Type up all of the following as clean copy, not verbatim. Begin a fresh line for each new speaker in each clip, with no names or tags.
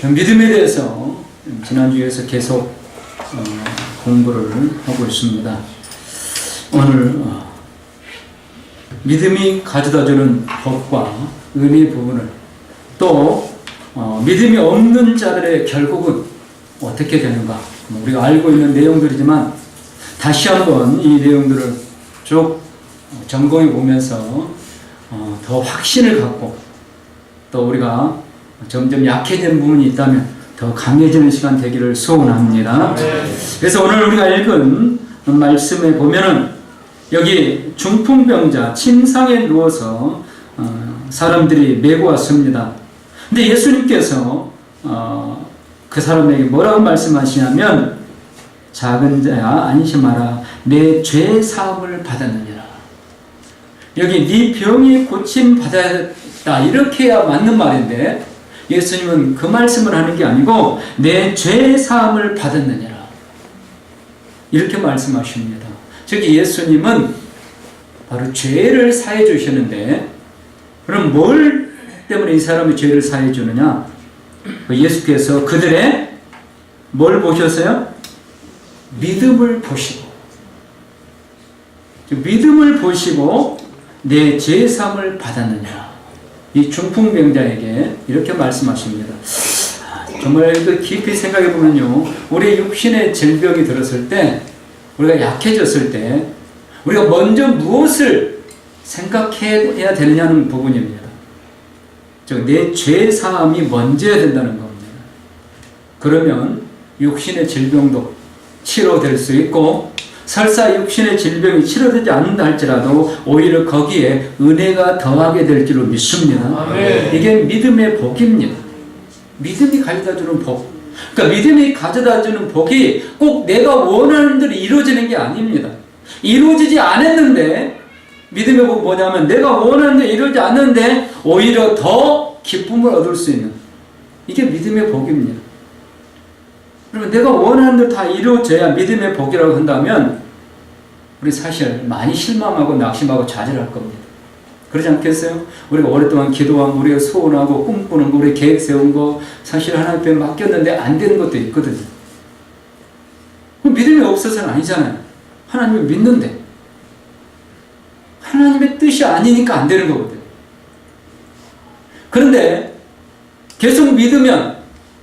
믿음에 대해서 지난주에서 계속 공부를 하고 있습니다. 오늘 믿음이 가져다주는 법과 은혜 부분을 또 믿음이 없는 자들의 결국은 어떻게 되는가, 우리가 알고 있는 내용들이지만 다시 한번 이 내용들을 쭉 점검해 보면서 더 확신을 갖고 또 우리가 점점 약해지는 부분이 있다면 더 강해지는 시간 되기를 소원합니다. 그래서 오늘 우리가 읽은 말씀에 보면은 여기 중풍병자 침상에 누워서 사람들이 메고 왔습니다. 근데 예수님께서 그 사람에게 뭐라고 말씀하시냐면, 작은 자야 안심하라, 내 죄 사함을 받았느니라. 여기 네 병이 고침 받았다 이렇게 해야 맞는 말인데 예수님은 그 말씀을 하는 게 아니고 내 죄 사함을 받았느니라 이렇게 말씀하십니다. 즉 예수님은 바로 죄를 사해 주시는데, 그럼 뭘 때문에 이 사람이 죄를 사해 주느냐? 예수께서 그들의 뭘 보셨어요? 믿음을 보시고, 믿음을 보시고 내 죄 사함을 받았느냐, 이 중풍병자에게 이렇게 말씀하십니다. 정말 깊이 생각해 보면요, 우리 육신의 질병이 들었을 때, 우리가 약해졌을 때 우리가 먼저 무엇을 생각해야 되느냐는 부분입니다. 즉 내 죄 사함이 먼저야 된다는 겁니다. 그러면 육신의 질병도 치료될 수 있고, 설사 육신의 질병이 치료되지 않는다 할지라도 오히려 거기에 은혜가 더하게 될 줄로 믿습니다. 아멘. 이게 믿음의 복입니다. 믿음이 가져다주는 복. 그러니까 믿음이 가져다주는 복이 꼭 내가 원하는 대로 이루어지는 게 아닙니다. 이루어지지 않았는데, 믿음의 복은 뭐냐면 내가 원하는 대로 이루어지지 않는데 오히려 더 기쁨을 얻을 수 있는, 이게 믿음의 복입니다. 그러면 내가 원하는 대로 다 이루어져야 믿음의 복이라고 한다면 우리 사실 많이 실망하고 낙심하고 좌절할 겁니다. 그러지 않겠어요? 우리가 오랫동안 기도하고 우리가 소원하고 꿈꾸는 거, 우리 계획 세운 거 사실 하나님 앞에 맡겼는데 안 되는 것도 있거든요. 믿음이 없어서는 아니잖아요. 하나님을 믿는데 하나님의 뜻이 아니니까 안 되는 거거든요. 그런데 계속 믿으면,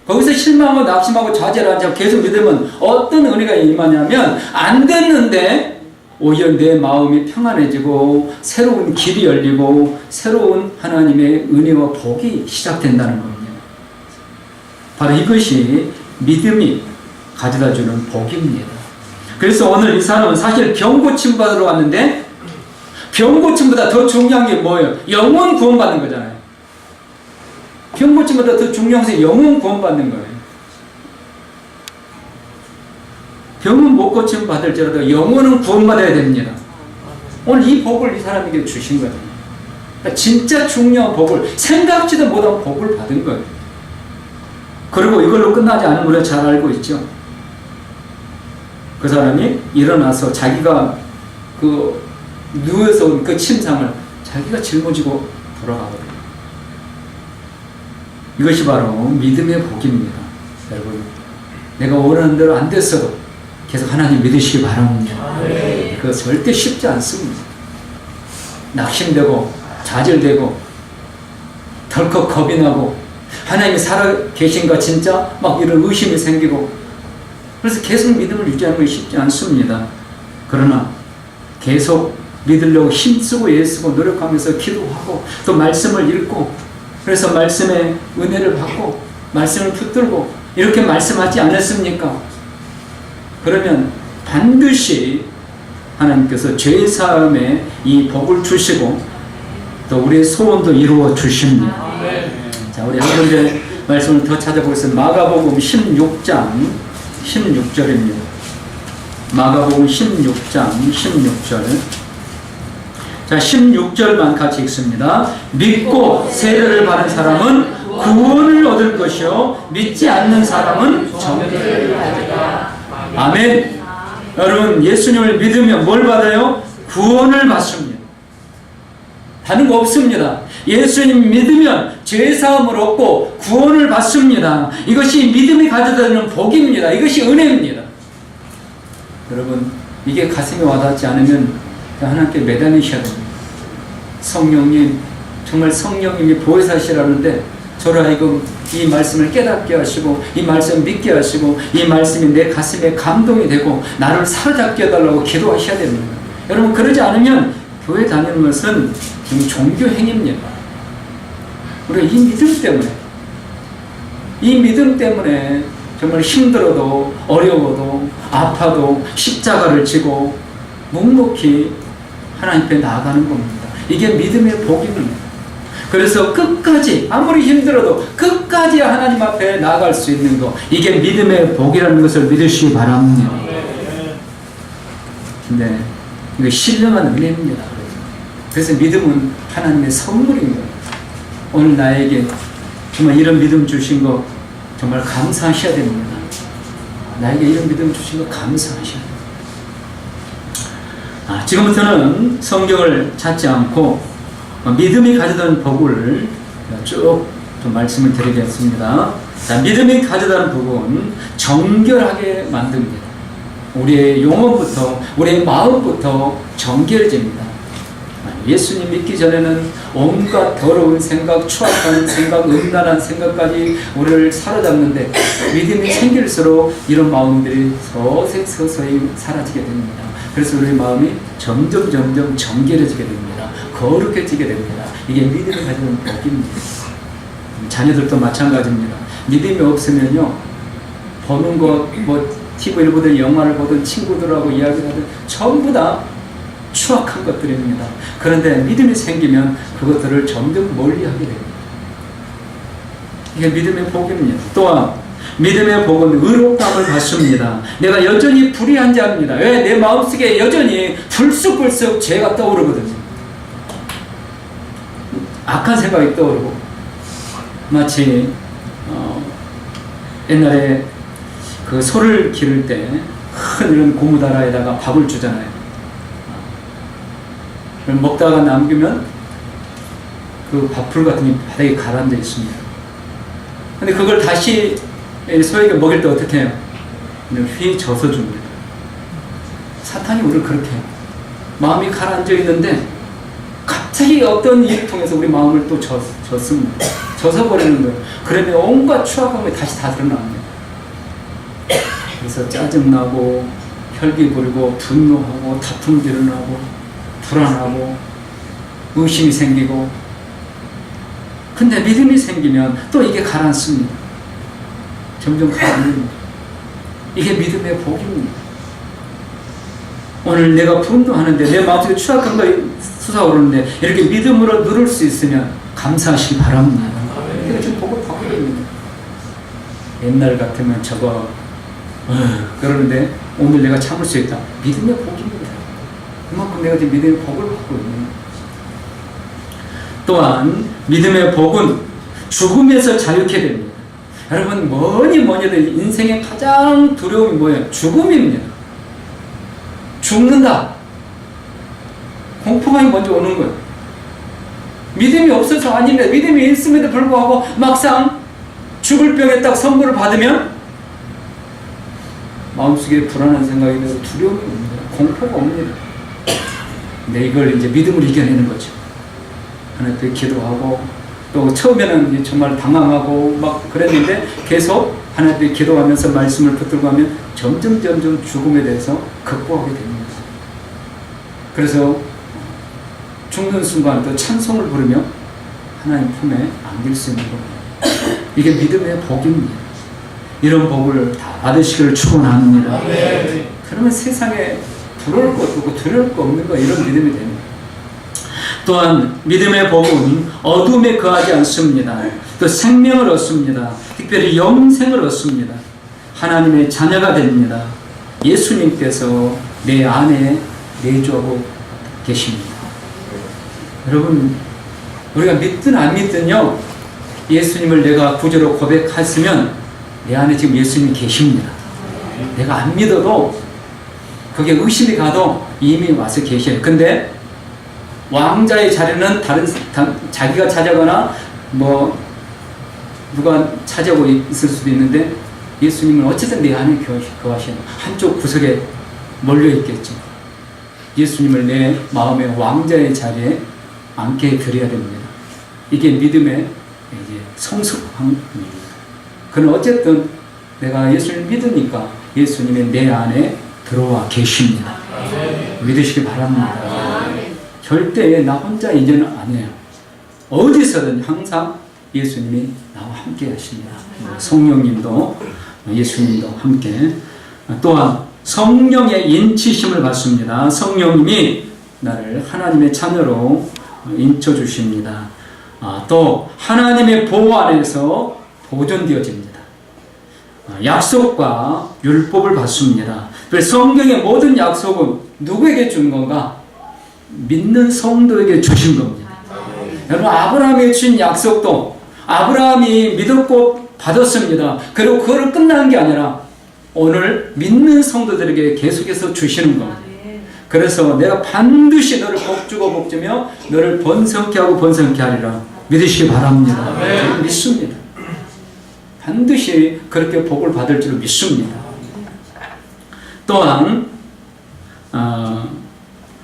거기서 실망하고 낙심하고 좌절하지 않고 계속 믿으면 어떤 은혜가 임하냐면, 안 됐는데 오히려 내 마음이 평안해지고 새로운 길이 열리고 새로운 하나님의 은혜와 복이 시작된다는 겁니다. 바로 이것이 믿음이 가져다주는 복입니다. 그래서 오늘 이 사람은 사실 병 고침 받으러 왔는데, 병 고침보다 더 중요한 게 뭐예요? 영혼 구원받는 거잖아요. 병 고침보다 더 중요한 것은 영혼 구원받는 거예요. 병은 못 고침 받을지라도 영혼은 구원받아야 됩니다. 오늘 이 복을 이 사람에게 주신 거예요. 그러니까 진짜 중요한 복을, 생각지도 못한 복을 받은 거예요. 그리고 이걸로 끝나지 않은 우리가 잘 알고 있죠. 그 사람이 일어나서 자기가 누워서 온 그 침상을 자기가 짊어지고 돌아가거든요. 이것이 바로 믿음의 복입니다. 여러분, 내가 원하는 대로 안 됐어도 계속 하나님 믿으시기 바랍니다. 그거 절대 쉽지 않습니다. 낙심되고 좌절되고 덜컥 겁이 나고 하나님이 살아 계신가 진짜 막 이런 의심이 생기고, 그래서 계속 믿음을 유지하는 것이 쉽지 않습니다. 그러나 계속 믿으려고 힘쓰고 애쓰고 노력하면서 기도하고 또 말씀을 읽고, 그래서 말씀의 은혜를 받고 말씀을 붙들고 이렇게 말씀하지 않았습니까? 그러면 반드시 하나님께서 죄사함에 이 복을 주시고 또 우리의 소원도 이루어 주십니다. 자, 우리 한 군데 말씀을 더 찾아보겠습니다. 마가복음 16장 16절입니다. 마가복음 16장 16절. 자, 16절만 같이 읽습니다. 믿고 세례를 받은 사람은 구원을 얻을 것이요 믿지 않는 사람은 정죄를 받으리라. 아멘. 여러분, 예수님을 믿으면 뭘 받아요? 구원을 받습니다. 다른 거 없습니다. 예수님 믿으면 죄사함을 얻고 구원을 받습니다. 이것이 믿음이 가져다주는 복입니다. 이것이 은혜입니다. 여러분, 이게 가슴에 와닿지 않으면 하나님께 매달리셔야 됩니다. 성령님, 정말 성령님이 보혜사시라는데 저를 하여금 이 말씀을 깨닫게 하시고 이 말씀을 믿게 하시고 이 말씀이 내 가슴에 감동이 되고 나를 사로잡게 해달라고 기도하셔야 됩니다. 여러분, 그러지 않으면 교회 다니는 것은 지금 종교 행위입니다. 우리가 이 믿음 때문에 정말 힘들어도 어려워도 아파도 십자가를 지고 묵묵히 하나님 앞에 나아가는 겁니다. 이게 믿음의 복입니다. 그래서 끝까지 아무리 힘들어도 끝까지 하나님 앞에 나아갈 수 있는 것, 이게 믿음의 복이라는 것을 믿으시기 바랍니다. 근데 이거 신령한 은혜입니다. 그래서 믿음은 하나님의 선물입니다. 오늘 나에게 정말 이런 믿음 주신 거 정말 감사하셔야 됩니다. 나에게 이런 믿음 주신 거 감사하셔야 됩니다. 지금부터는 성경을 찾지 않고 믿음이 가져다는 복을 쭉 좀 말씀을 드리겠습니다. 자, 믿음이 가져다는 복은 정결하게 만듭니다. 우리의 영혼부터, 우리의 마음부터 정결해집니다. 예수님 믿기 전에는 온갖 더러운 생각, 추악한 생각, 음란한 생각까지 우리를 사로잡는데 믿음이 생길수록 이런 마음들이 서서히 사라지게 됩니다. 그래서 우리의 마음이 점점 정결해지게 됩니다. 거룩해지게 됩니다. 이게 믿음이 가지는 복입니다. 자녀들도 마찬가지입니다. 믿음이 없으면요, 보는 것, TV를 보든 영화를 보든 친구들하고 이야기를 하든 전부 다 추악한 것들입니다. 그런데 믿음이 생기면 그것들을 점점 멀리하게 됩니다. 이게 믿음의 복입니다. 또한 믿음의 복은 의롭다함을 받습니다. 내가 여전히 불의한 자입니다. 왜? 내 마음속에 여전히 불쑥불쑥 죄가 떠오르거든요. 악한 생각이 떠오르고, 마치 옛날에 그 소를 기를 때 큰 이런 고무다라에다가 밥을 주잖아요. 먹다가 남기면 그 밥풀 같은 게 바닥에 가라앉아 있습니다. 근데 그걸 다시 소에게 먹일 때 어떻게 해요? 휘 져서 줍니다. 사탄이 우리를 그렇게 해요. 마음이 가라앉아 있는데 갑자기 어떤 일을 통해서 우리 마음을 또 졌습니다. 져서버리는 거예요. 그러면 온갖 추악함이 다시 다 드러납니다. 그래서 짜증나고 혈기 부리고 분노하고 다툼 일어나고 불안하고 의심이 생기고, 근데 믿음이 생기면 또 이게 가라앉습니다. 점점 가라앉습니다. 이게 믿음의 복입니다. 오늘 내가 분노하는데 내 마음속에 추악한 거 솟아오르는데 이렇게 믿음으로 누를 수 있으면 감사하시기 바랍니다. 이게 지금 복을 받고 있습니다. 옛날 같으면 저거 그러는데 오늘 내가 참을 수 있다. 믿음의 복입니다. 그만큼 내가 지금 믿음의 복을 받고 있는 거예요. 또한 믿음의 복은 죽음에서 자유케 됩니다. 여러분, 뭐니 해도 인생의 가장 두려움이 뭐예요? 죽음입니다. 죽는다. 공포감이 먼저 오는 거예요. 믿음이 없어서 아닌데 믿음이 있음에도 불구하고 막상 죽을 병에 딱 선물을 받으면 마음속에 불안한 생각이 들고 두려움이 옵니다. 공포가 옵니다. 근데 이걸 이제 믿음으로 이겨내는 거죠. 하나님께 기도하고, 또 처음에는 정말 당황하고 막 그랬는데 계속 하나님께 기도하면서 말씀을 붙들고 하면 점점 죽음에 대해서 극복하게 됩니다. 그래서 죽는 순간 또 찬송을 부르며 하나님 품에 안길 수 있는 겁니다. 이게 믿음의 복입니다. 이런 복을 다 받으시기를 축원합니다. 그러면 세상에 부러울 것도 없고 두려울 거 없는 거, 이런 믿음이 됩니다. 또한 믿음의 복은 어둠에 거하지 않습니다. 또 생명을 얻습니다. 특별히 영생을 얻습니다. 하나님의 자녀가 됩니다. 예수님께서 내 안에 내주하고 계십니다. 여러분, 우리가 믿든 안 믿든요, 예수님을 내가 구주로 고백했으면 내 안에 지금 예수님이 계십니다. 내가 안 믿어도 그게 의심이 가도 이미 와서 계셔요. 근데 왕자의 자리는 자기가 차지하거나 뭐 누가 차지하고 있을 수도 있는데 예수님은 어쨌든 내 안에 거하시는 한쪽 구석에 몰려 있겠죠. 예수님을 내 마음의 왕자의 자리에 앉게 드려야 됩니다. 이게 믿음의 성숙함입니다. 그는 어쨌든 내가 예수님을 믿으니까 예수님이 내 안에 들어와 계십니다. 믿으시기 바랍니다. 절대 나 혼자 이제는 아니에요. 어디서든 항상 예수님이 나와 함께 하십니다. 성령님도 예수님도 함께. 또한 성령의 인치심을 받습니다. 성령님이 나를 하나님의 자녀로 인쳐주십니다. 또 하나님의 보호 안에서 보존되어집니다. 약속과 율법을 받습니다. 성경의 모든 약속은 누구에게 준 건가? 믿는 성도에게 주신 겁니다. 여러분, 아브라함이 주신 약속도 아브라함이 믿었고 받았습니다. 그리고 그걸 끝난 게 아니라 오늘 믿는 성도들에게 계속해서 주시는 겁니다. 그래서 내가 반드시 너를 복주고 복주며 너를 번성케 하고 번성케 하리라 믿으시기 바랍니다. 저는 믿습니다. 반드시 그렇게 복을 받을 줄 믿습니다. 또한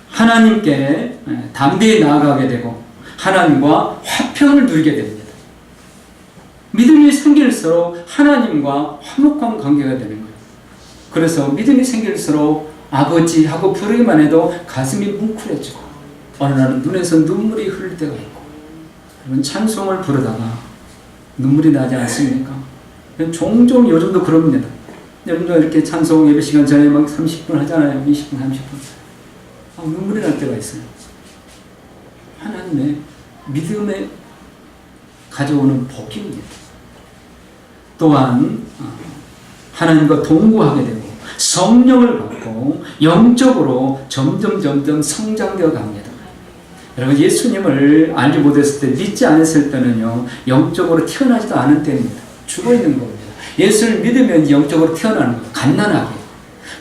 하나님께 담대히 나아가게 되고 하나님과 화평을 누리게 됩니다. 믿음이 생길수록 하나님과 화목한 관계가 되는 거예요. 그래서 믿음이 생길수록 아버지하고 부르기만 해도 가슴이 뭉클해지고 어느 날은 눈에서 눈물이 흐를 때가 있고 여러분 찬송을 부르다가 눈물이 나지 않습니까? 종종 요즘도 그럽니다. 여러분도 이렇게 찬송 예배 시간 전에 막 30분 하잖아요. 20분, 30분. 눈물이 날 때가 있어요. 하나님의 믿음에 가져오는 복입니다. 또한 하나님과 동거하게 되고 성령을 받고 영적으로 점점 성장되어 갑니다. 여러분 예수님을 알지 못했을 때 믿지 않았을 때는요 영적으로 태어나지도 않은 때입니다. 죽어있는 겁니다. 예수를 믿으면 영적으로 태어나는 거예요. 갓난하게.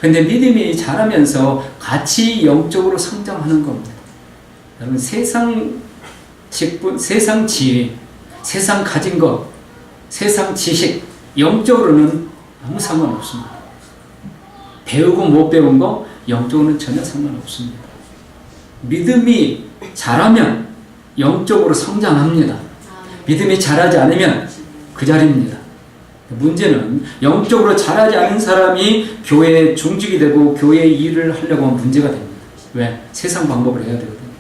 근데 믿음이 자라면서 같이 영적으로 성장하는 겁니다. 여러분 세상 직분, 세상 지혜, 세상 가진 것, 세상 지식 영적으로는 아무 상관없습니다. 배우고 못 배운 거 영적으로는 전혀 상관없습니다. 믿음이 자라면 영적으로 성장합니다. 믿음이 자라지 않으면 그 자리입니다. 문제는 영적으로 자라지 않은 사람이 교회에 중직이 되고 교회의 일을 하려고 하면 문제가 됩니다. 왜? 세상 방법을 해야 되거든요.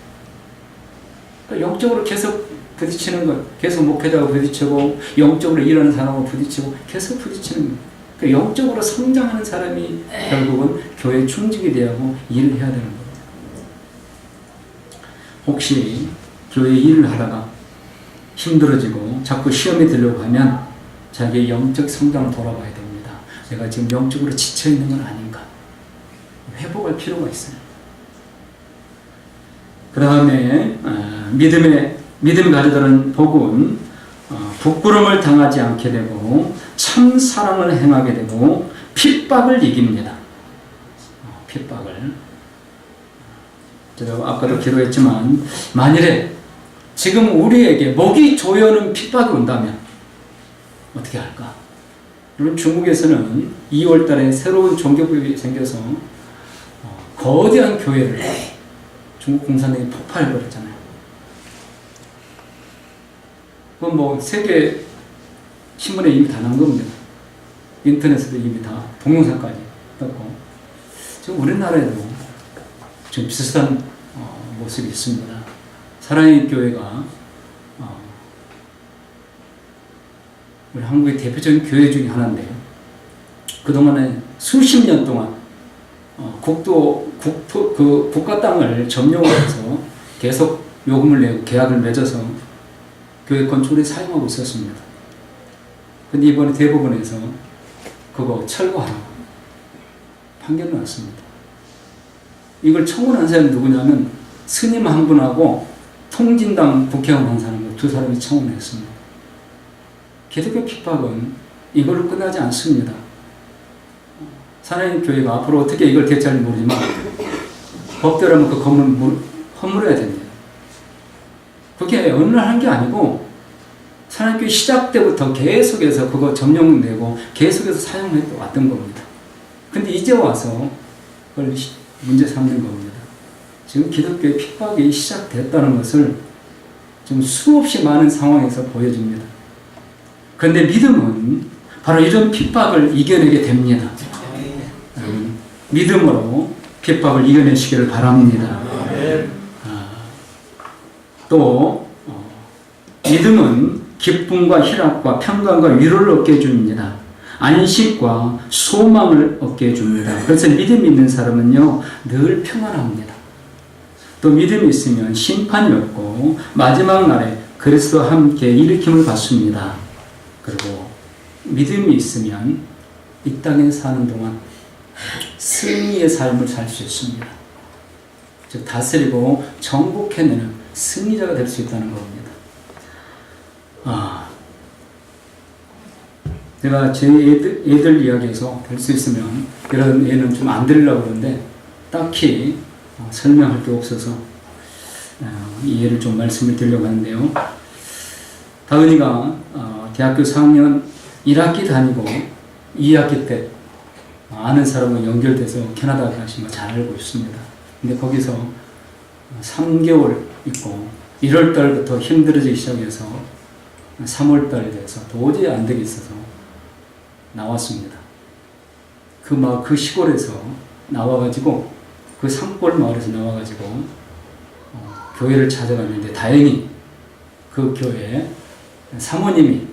그러니까 영적으로 계속 부딪히는 것, 계속 목회자하고 부딪히고 영적으로 일하는 사람하고 부딪히고 계속 부딪히는 것. 그러니까 영적으로 성장하는 사람이 결국은 교회에 충직이 되어야 하고 일을 해야 되는 겁니다. 혹시 교회 일을 하다가 힘들어지고 자꾸 시험에 들려고 하면 자기의 영적 성장을 돌아봐야 됩니다. 내가 지금 영적으로 지쳐있는 건 아닌가? 회복할 필요가 있어요. 그 다음에 믿음이 가져다는 복은 부끄러움을 당하지 않게 되고 참 사랑을 행하게 되고 핍박을 이깁니다. 핍박을. 제가 아까도 기도했지만 만일에 지금 우리에게 목이 조여오는 핍박이 온다면 어떻게 할까? 여러분 중국에서는 2월 달에 새로운 종교법이 생겨서 거대한 교회를 중국 공산당이 폭파해버렸잖아요. 그건 뭐 세계 신문에 이미 다 난 겁니다. 인터넷에도 이미 다 동영상까지 떴고 지금 우리나라에도 좀 비슷한 모습이 있습니다. 사랑의 교회가 우리 한국의 대표적인 교회 중에 하나인데요. 그동안에 수십 년 동안 국가 땅을 점령을 해서 계속 요금을 내고 계약을 맺어서 교회 건축에 사용하고 있었습니다. 근데 이번에 대법원에서 그거 철거하라고 판결이 났습니다. 이걸 청구한 사람이 누구냐면 스님 한 분하고 통진당 국회의원 한 사람, 두 사람이 청구를 했습니다. 기독교 핍박은 이걸로 끝나지 않습니다. 사랑의 교회가 앞으로 어떻게 이걸 대처할지 모르지만 법대로 하면 그 건물 허물어야 됩니다. 그게 어느 날 한 게 아니고 사랑교회 시작 때부터 계속해서 그거 점령되고 계속해서 사용해 왔던 겁니다. 근데 이제 와서 그걸 문제 삼는 겁니다. 지금 기독교의 핍박이 시작됐다는 것을 좀 수없이 많은 상황에서 보여줍니다. 그런데 믿음은 바로 이런 핍박을 이겨내게 됩니다. 믿음으로 핍박을 이겨내시기를 바랍니다. 또 믿음은 기쁨과 희락과 평강과 위로를 얻게 해줍니다. 안식과 소망을 얻게 해줍니다. 그래서 믿음이 있는 사람은요 늘 평안합니다. 또 믿음이 있으면 심판이 없고 마지막 날에 그리스도와 함께 일으킴을 받습니다. 그리고 믿음이 있으면 이 땅에 사는 동안 승리의 삶을 살 수 있습니다. 즉 다스리고 정복해내는 승리자가 될 수 있다는 겁니다. 제가 제 애들 이야기에서 될 수 있으면 이런 예는 좀 안 들으려고 그러는데 딱히 설명할 게 없어서 이 예를 좀 말씀을 드리려고 하는데요. 다은이가 대학교 4학년 1학기 다니고 2학기 때 아는 사람과 연결돼서 캐나다 가신 거 잘 알고 있습니다. 근데 거기서 3개월 있고 1월 달부터 힘들어지기 시작해서 3월 달 돼서 도저히 안 되겠어서 나왔습니다. 그 시골에서 나와가지고 그 산골 마을에서 나와가지고 교회를 찾아갔는데 다행히 그 교회에 사모님이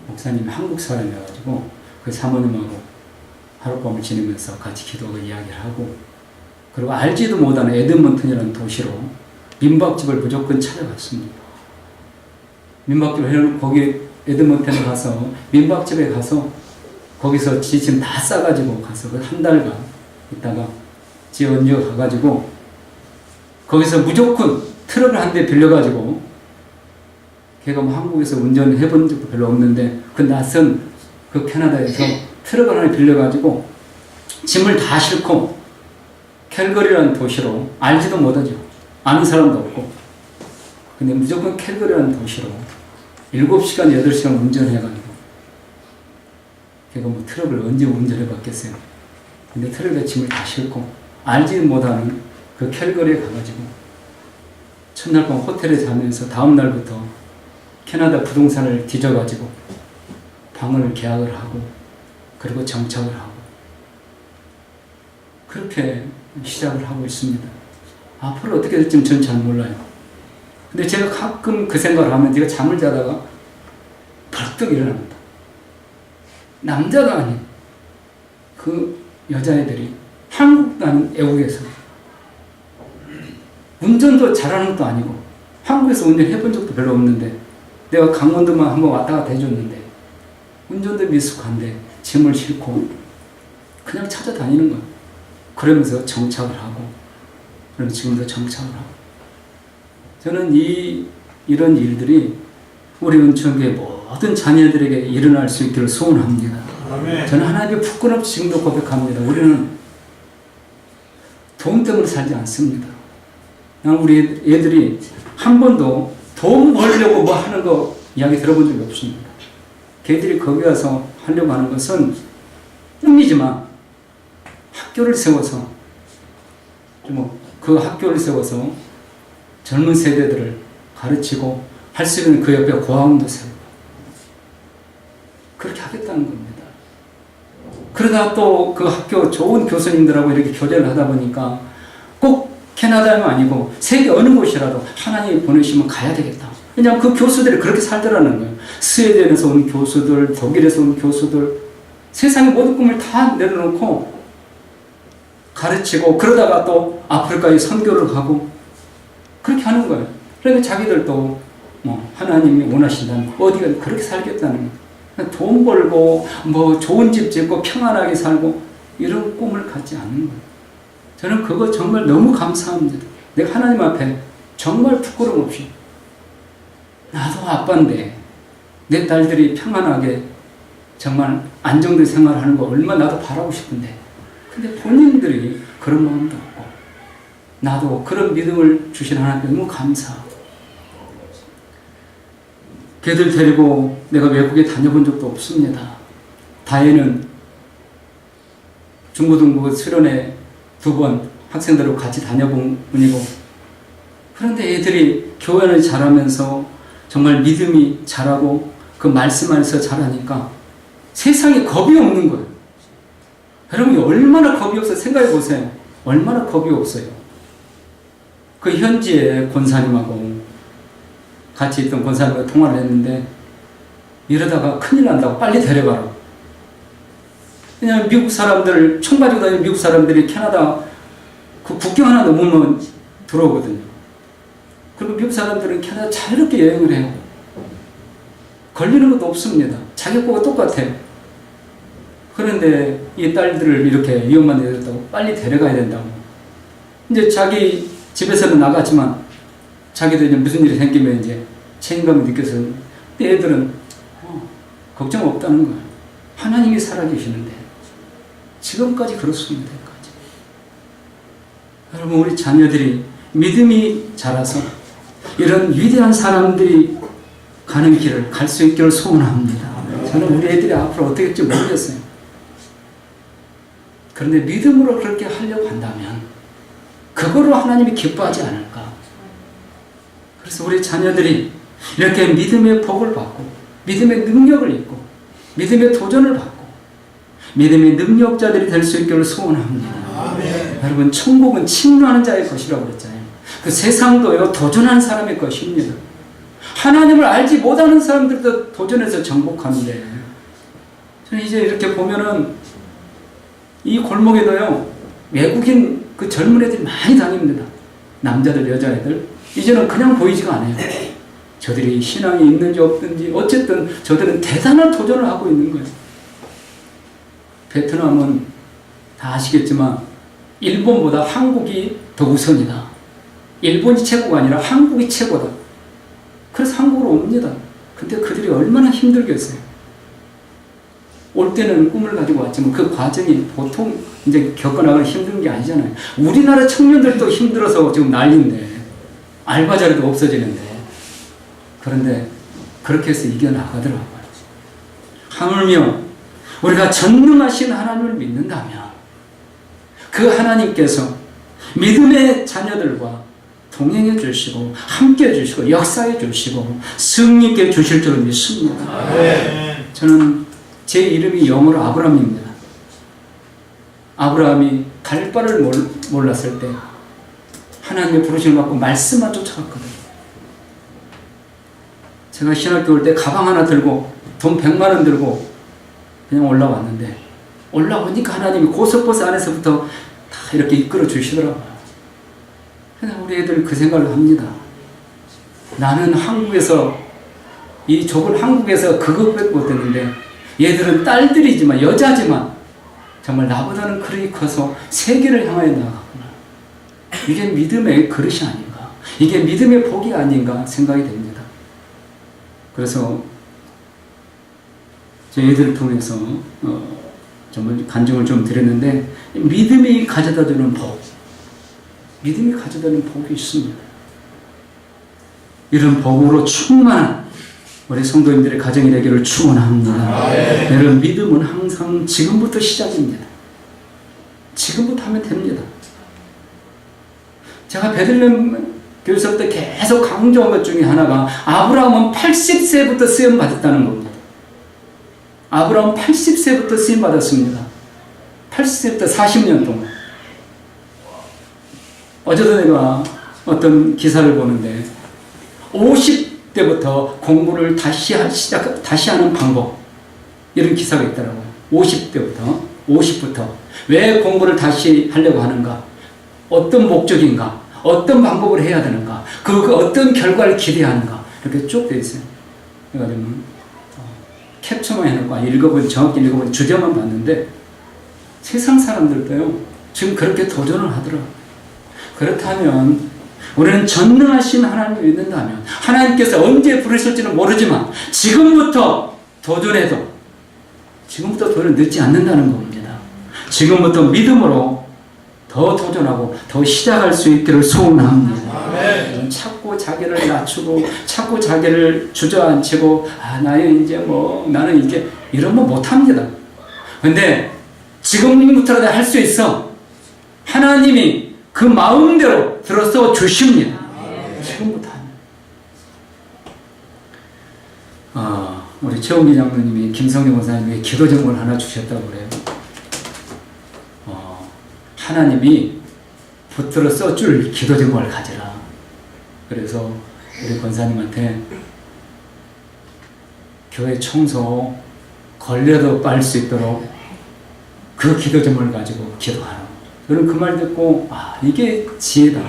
목사님이 한국 사람이어가지고 그 사모님하고 하룻밤을 지내면서 같이 기도하고 이야기를 하고 그리고 알지도 못하는 에드먼튼이라는 도시로 민박집을 무조건 찾아갔습니다. 민박집을 해놓고 거기 에드먼튼에 가서 민박집에 가서 거기서 지침 다 싸가지고 가서 한 달간 있다가 지 언니가 가가지고 거기서 무조건 트럭을 한 대 빌려가지고 걔가 뭐 한국에서 운전을 해본 적도 별로 없는데 그 낯선 그 캐나다에서 트럭을 하나 빌려가지고 짐을 다 싣고 캘거리라는 도시로 알지도 못하죠. 아는 사람도 없고 근데 무조건 캘거리라는 도시로 7시간 8시간 운전해가지고 걔가 뭐 트럭을 언제 운전해 봤겠어요. 근데 트럭에 짐을 다 싣고 알지 못하는 그 캘거리에 가가지고 첫날 밤 호텔에 자면서 다음 날부터 캐나다 부동산을 뒤져가지고 방을 계약을 하고 그리고 정착을 하고 그렇게 시작을 하고 있습니다. 앞으로 어떻게 될지 저는 잘 몰라요. 근데 제가 가끔 그 생각을 하면 제가 잠을 자다가 벌떡 일어납니다. 남자도 아닌 그 여자애들이 한국도 아닌 외국에서 운전도 잘하는 것도 아니고 한국에서 운전해본 적도 별로 없는데 내가 강원도만 한번 왔다 갔다 해줬는데 운전도 미숙한데 짐을 싣고 그냥 찾아다니는 거예요. 그러면서 정착을 하고 그럼 지금도 정착을 하고 저는 이런 일들이 우리 은총교회 모든 자녀들에게 일어날 수 있기를 소원합니다. 아멘. 저는 하나님께 부끄럽지 지금도 고백합니다. 우리는 돈 때문에 살지 않습니다. 우리 애들이 한 번도 돈 벌려고 뭐 하는 거 이야기 들어본 적이 없습니다. 걔들이 거기 가서 하려고 하는 것은 꿈이지만 학교를 세워서 그 학교를 세워서 젊은 세대들을 가르치고 할 수 있는 그 옆에 고아원도 세우고 그렇게 하겠다는 겁니다. 그러다 또 그 학교 좋은 교수님들하고 이렇게 교제를 하다 보니까 꼭 캐나다가 아니고 세계 어느 곳이라도 하나님이 보내시면 가야 되겠다. 왜냐하면 그 교수들이 그렇게 살더라는 거예요. 스웨덴에서 온 교수들, 독일에서 온 교수들, 세상의 모든 꿈을 다 내려놓고 가르치고 그러다가 또 아프리카에 선교를 가고 그렇게 하는 거예요. 그러니까 자기들도 하나님이 원하신다면 어디가 그렇게 살겠다는 거예요. 돈 벌고 뭐 좋은 집 짓고 평안하게 살고 이런 꿈을 갖지 않는 거예요. 저는 그거 정말 너무 감사합니다. 내가 하나님 앞에 정말 부끄러움 없이 나도 아빠인데 내 딸들이 평안하게 정말 안정된 생활을 하는 거 얼마나 나도 바라고 싶은데 근데 본인들이 그런 마음도 없고 나도 그런 믿음을 주신 하나님께 너무 감사하고 걔들 데리고 내가 외국에 다녀본 적도 없습니다. 다혜는 중고등부 수련회 2번 학생들하고 같이 다녀본 분이고, 그런데 애들이 교회를 잘하면서 정말 믿음이 잘하고 그 말씀 안에서 잘하니까 세상에 겁이 없는 거예요. 여러분이 얼마나 겁이 없어요. 생각해 보세요. 얼마나 겁이 없어요. 그 현지에 권사님하고 같이 있던 권사님과 통화를 했는데, 이러다가 큰일 난다고 빨리 데려가라. 왜냐하면 미국 사람들, 총 가지고 다니는 미국 사람들이 캐나다 그 국경 하나 넘으면 들어오거든요. 그리고 미국 사람들은 캐나다 자유롭게 여행을 해요. 걸리는 것도 없습니다. 자격고가 똑같아요. 그런데 이 딸들을 이렇게 위험한 데 뒀다고 빨리 데려가야 된다고. 이제 자기 집에서는 나갔지만 자기도 이제 무슨 일이 생기면 이제 책임감을 느껴서, 애들은 걱정 없다는 거예요. 하나님이 살아계시는데. 지금까지 그렇습니다. 여러분, 우리 자녀들이 믿음이 자라서 이런 위대한 사람들이 가는 길을 갈 수 있기를 소원합니다. 저는 우리 애들이 앞으로 어떻게 될지 모르겠어요. 그런데 믿음으로 그렇게 하려고 한다면 그거로 하나님이 기뻐하지 않을까. 그래서 우리 자녀들이 이렇게 믿음의 복을 받고 믿음의 능력을 입고 믿음의 도전을 받고 믿음의 능력자들이 될 수 있기를 소원합니다. 아멘. 여러분, 천국은 침노하는 자의 것이라고 그랬잖아요. 그 세상도요, 도전한 사람의 것입니다. 하나님을 알지 못하는 사람들도 도전해서 정복하는데, 저는 이제 이렇게 보면은 이 골목에도요, 외국인 그 젊은 애들이 많이 다닙니다. 남자들, 여자애들. 이제는 그냥 보이지가 않아요. 저들이 신앙이 있는지 없든지 어쨌든 저들은 대단한 도전을 하고 있는 거예요. 베트남은 다 아시겠지만 일본보다 한국이 더 우선이다. 일본이 최고가 아니라 한국이 최고다. 그래서 한국으로 옵니다. 근데 그들이 얼마나 힘들겠어요. 올 때는 꿈을 가지고 왔지만 그 과정이 보통 이제 겪어나가는 힘든 게 아니잖아요. 우리나라 청년들도 힘들어서 지금 난리인데, 알바 자리도 없어지는데, 그런데 그렇게 해서 이겨나가더라고요. 하물며 우리가 전능하신 하나님을 믿는다면 그 하나님께서 믿음의 자녀들과 동행해 주시고 함께 해 주시고 역사해 주시고 승리케 주실 줄 믿습니다. 네. 저는 제 이름이 영어로 아브라함입니다. 아브라함이 갈 바를 몰랐을 때 하나님의 부르심을 받고 말씀만 쫓아갔거든요. 제가 신학교 올 때 가방 하나 들고 돈 100만 원 들고 그냥 올라왔는데, 올라오니까 하나님이 고속버스 안에서부터 다 이렇게 이끌어 주시더라고요. 그냥 우리 애들 그 생각을 합니다. 나는 한국에서, 이 좁은 한국에서 그것밖에 못했는데 얘들은 딸들이지만 여자지만 정말 나보다는 그릇이 커서 세계를 향하여 나아갔구나. 이게 믿음의 그릇이 아닌가, 이게 믿음의 복이 아닌가 생각이 됩니다. 그래서 저희들을 통해서 정말 간증을 좀 드렸는데, 믿음이 가져다주는 복, 믿음이 가져다주는 복이 있습니다. 이런 복으로 충만한 우리 성도님들의 가정이 되기를 축원합니다. 여러분, 믿음은 항상 지금부터 시작입니다. 지금부터 하면 됩니다. 제가 베들레헴 교회에서 때 계속 강조한 것 중에 하나가 아브라함은 80세부터 쓰임 받았다는 겁니다. 아브라함은 80세부터 쓰임 받았습니다. 80세부터 40년 동안. 어제도 내가 어떤 기사를 보는데 50대부터 공부를 다시 하는 방법, 이런 기사가 있더라고요. 50부터 왜 공부를 다시 하려고 하는가, 어떤 목적인가, 어떤 방법을 해야 되는가, 그 어떤 결과를 기대하는가, 이렇게 쭉 되어 있어요. 그래가지고 캡처만 해놓고 정확히 읽어본 주제만 봤는데, 세상 사람들도요 지금 그렇게 도전을 하더라고요. 그렇다면 우리는 전능하신 하나님을 믿는다면 하나님께서 언제 부르실지는 모르지만 지금부터 도전은 늦지 않는다는 겁니다. 지금부터 믿음으로 더 도전하고 더 시작할 수 있기를 소원합니다. 자꾸 자기를 낮추고 자꾸 자기를 주저앉히고 나는 이제 이러면 못합니다. 근데 지금부터라도 할 수 있어. 하나님이 그 마음대로 들어서 주십니다. 지금부터 우리 최홍기 장로님이 김성경 원사님에게 기도 제목을 하나 주셨다고 그래요. 하나님이 붙들어 써줄 기도 제목을 가지라. 그래서 우리 권사님한테 교회 청소 걸려도 빨 수 있도록 그 기도 제목을 가지고 기도하라. 저는 그 말 듣고 이게 지혜다.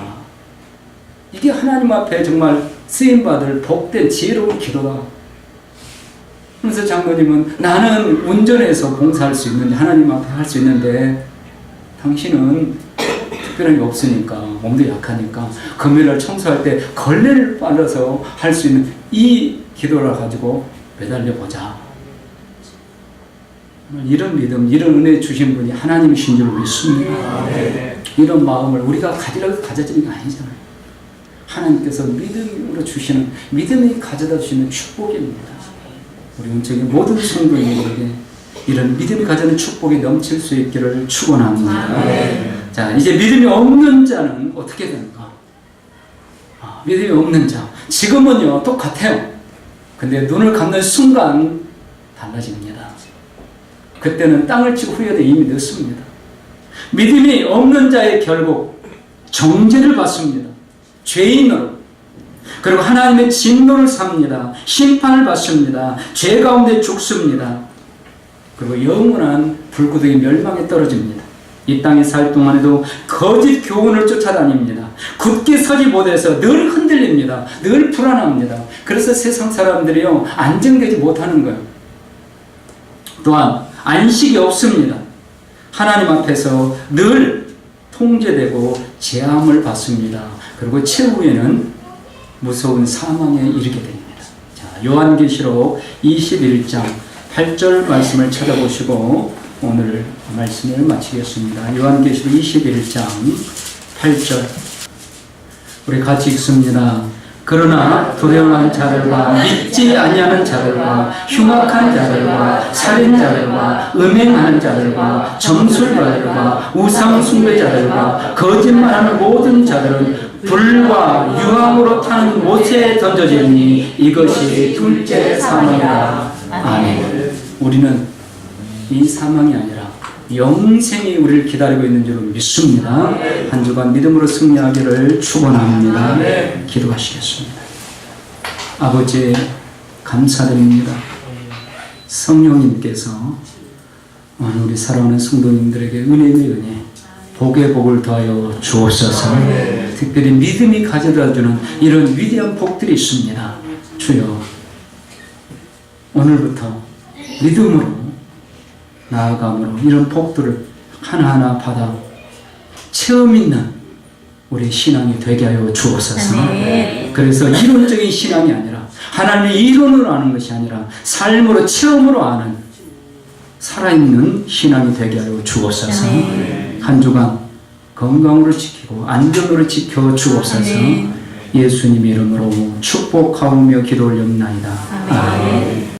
이게 하나님 앞에 정말 쓰임받을 복된 지혜로운 기도다. 그래서 장로님은 나는 운전해서 봉사할 수 있는데 하나님 앞에 할 수 있는데 당신은 특별한 게 없으니까 몸도 약하니까 금요일날 청소할 때 걸레를 빨아서 할 수 있는 이 기도를 가지고 매달려 보자. 이런 믿음, 이런 은혜 주신 분이 하나님이신 줄 믿습니다. 이런 마음을 우리가 가져지는 게 아니잖아요. 하나님께서 믿음으로 주시는, 믿음이 가져다 주시는 축복입니다. 우리 영적인 모든 성도님들에게 이런 믿음이 가져는 축복이 넘칠 수 있기를 축원합니다. 자, 이제 믿음이 없는 자는 어떻게 되는가? 믿음이 없는 자. 지금은요, 똑같아요. 근데 눈을 감는 순간 달라집니다. 그때는 땅을 치고 후회돼 이미 늦습니다. 믿음이 없는 자의 결국 정죄를 받습니다. 죄인으로. 그리고 하나님의 진노를 삽니다. 심판을 받습니다. 죄 가운데 죽습니다. 그리고 영원한 불구덩이 멸망에 떨어집니다. 이 땅에 살 동안에도 거짓 교훈을 쫓아다닙니다. 굳게 서지 못해서 늘 흔들립니다. 늘 불안합니다. 그래서 세상 사람들이요, 안정되지 못하는 거예요. 또한 안식이 없습니다. 하나님 앞에서 늘 통제되고 재앙을 받습니다. 그리고 최후에는 무서운 사망에 이르게 됩니다. 자, 요한계시록 21장 8절 말씀을 찾아보시고 오늘 말씀을 마치겠습니다. 요한계시록 21장 8절 우리 같이 읽습니다. 그러나 도련한 자들과 믿지 아니하는 자들과 흉악한 자들과 살인자들과 음행하는 자들과 점술가들과 우상 숭배자들과 거짓말하는 모든 자들은 불과 유황으로 타는 못에 던져지니 이것이 둘째 사망이라. 아멘. 우리는 이 사망이 아니라 영생이 우리를 기다리고 있는 줄 믿습니다. 한 주간 믿음으로 승리하기를 축원합니다. 기도하시겠습니다. 아버지 감사드립니다. 성령님께서 오늘 우리 사랑하는 성도님들에게 은혜의 은혜, 복의 복을 더하여 주옵소서. 특별히 믿음이 가져다주는 이런 위대한 복들이 있습니다. 주여, 오늘부터 믿음으로 나아감으로 이런 복들을 하나하나 받아 체험 있는 우리 신앙이 되게 하여 주옵소서. 그래서 이론적인 신앙이 아니라 하나님의 이론으로 아는 것이 아니라 삶으로 체험으로 아는 살아있는 신앙이 되게 하여 주옵소서. 한 주간 건강으로 지키고 안전으로 지켜 주옵소서. 예수님 이름으로 축복하오며 기도 올렸나이다. 아멘.